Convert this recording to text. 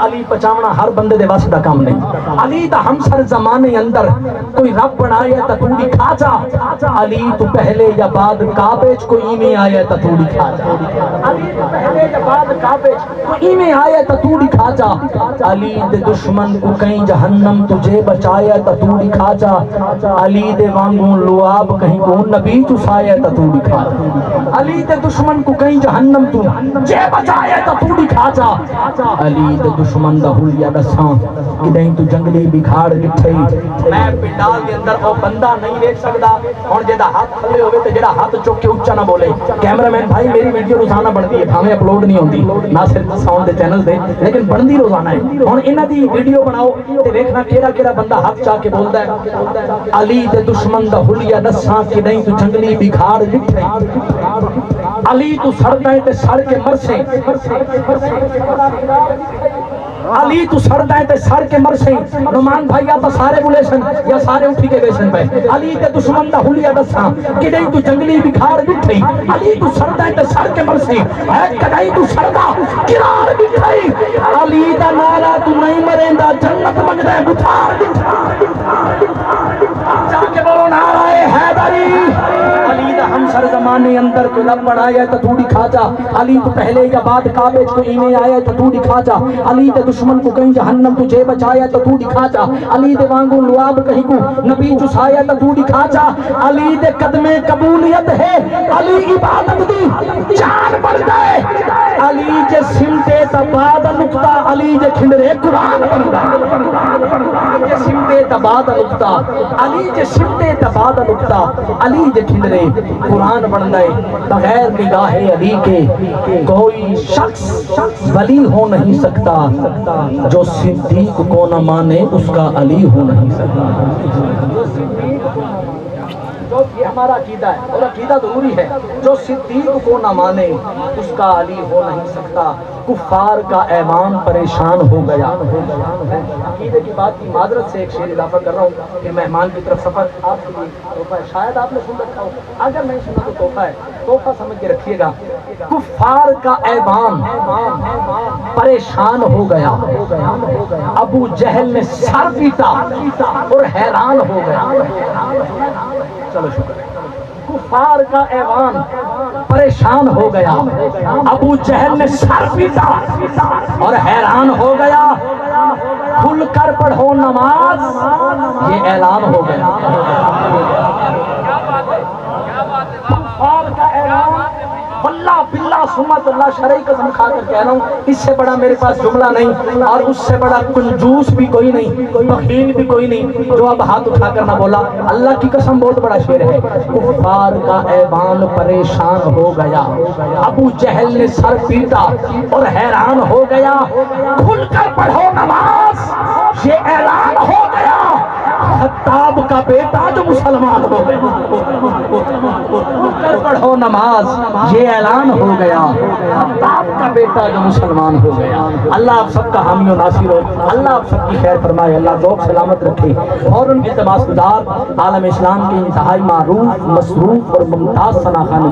علی پچاونا ہر بندے دے واسطہ کام نہیں. علی دا ہمسر زمانے اندر کوئی رب بنایا تا توڑی کھا جا. علی تو پہلے یا بعد کعبے کوئی ایویں آیا تا توڑی کھا جا. علی تو پہلے یا بعد کعبے کوئی ایویں آیا تا توڑی کھا جا. علی دے دشمن کو کہیں جہنم تجھے بچایا تا توڑی کھا جا. علی دے وانگوں لعاب کہیں کو نبی چسایا تا توڑی کھا جا. علی دے دشمن کو کہیں جہنم تجھے بچایا تا توڑی کھا جا. علی دے دشمن دا حلیہ دساں کدیں تو جنگلی بکھاڑ لٹھے. میں پنڈال دے اندر او بندہ نہیں دیکھ سکدا ہن جیدا ہاتھ کھلے ہوئے تے جیڑا ہاتھ چک کے اونچا نہ بولے. کیمرہ مین بھائی میری ویڈیو روزانہ بنتی ہے بھاویں اپلوڈ نہیں ہوندی نہ صرف ساؤنڈ دے چینل تے لیکن بنتی روزانہ ہے. ہن انہاں دی ویڈیو بناؤ تے ویکھنا کیڑا کیڑا بندہ ہاتھ چا کے بولدا ہے علی دے دشمن دا حلیہ دساں کدیں تو جنگلی بکھاڑ لٹھے. علی تو سڑدا ہے تے سڑ کے مرسے. علی تو سڑدا ہے تے سڑ کے مرسے. نعمان بھائی یا تو سارے بولیشن یا سارے اٹھی کے بیشن پہ. علی تے دشمن دا حلیہ دساں کدیں تو جنگلی بکھاڑ لٹھے. علی تو سڑدا ہے تے سڑ کے مرسے ہے کدیں تو سڑدا کرار لٹھے. علی دا نعرہ تو نہیں مریندا جنت منگدا ہے بٹھار جا کے بولو نعرہ حیدری. علی دا ہمسر زمانے اندر کوئی رب بنایا تو توڑی کھا جا. علی تو پہلے یا بعد کعبے کو ایویں آیا تو توڑی کھا جا. علی دے دشمن کو کہیں جہنم تجھے بچایا تو توڑی کھا جا. علی دے وانگوں لعاب کہیں کو نبی چسایا تو توڑی کھا جا. علی دے قدمے قبولیت ہے علی عبادت دی جان بن جائے. علی جے سمتے تباد نقطہ علی جے کھنڈرے قرآن بن جائے. جے سمتے تباد نقطہ علی جے سمتے تباد نقطہ علی جے کھنڈرے قرآن بن جائے. بغیر نگاہ علی کے کوئی شخص ولی ہو نہیں سکتا. جو صدیق کو نہ مانے اس کا علی ہو نہیں سکتا. یہ ہمارا عقیدہ ہے اور عقیدہ ضروری ہے. جو صدیق کو نہ مانے اس کا علی ہو نہیں سکتا. کفار کا ایوان پریشان ہو گیا. عقیدے کی بات کی معذرت سے ایک شعر اضافہ کر رہا ہوں کہ مہمان کی طرف سفر آپ کے لیے تحفہ ہے. شاید آپ نے سن رکھا ہو, اگر نہیں سنا تو تحفہ ہے, تحفہ سمجھ کے رکھیے گا. کفار کا ایوان پریشان ہو گیا. ابو جہل نے سر پیٹا اور حیران ہو گیا. چلو شکر. کفار کا ایوان پریشان ہو گیا. ابو جہل نے سر پیٹا اور حیران ہو گیا. کھل کر پڑھو نماز یہ اعلان ہو گیا. کفار کا ایوان اللہ باللہ سمت اللہ شرعی قسم کھا کر کہہ رہا ہوں, اس سے بڑا میرے پاس جملہ نہیں اور اس سے بڑا کنجوس بھی کوئی نہیں, بخیل بھی کوئی نہیں جو اب ہاتھ اٹھا کر نہ بولا. اللہ کی قسم بہت بڑا شعر ہے. کفار کا ایوان پریشان ہو گیا. ابو جہل نے سر پیٹا اور حیران ہو گیا. کھل کر پڑھو نماز یہ اعلان ہو گیا. خطاب کا بیٹا جو مسلمان ہو گیا. کھل کر پڑھو نماز یہ اعلان ہو گیا. خطاب کا بیٹا جو مسلمان ہو گیا. اللہ آپ سب کا حامی و ناصر ہو. اللہ آپ سب کی خیر فرمائے. اللہ ذوق سلامت رکھے اور ان کے تماس گزار عالم اسلام کے انتہائی معروف مصروف اور ممتاز ثناخان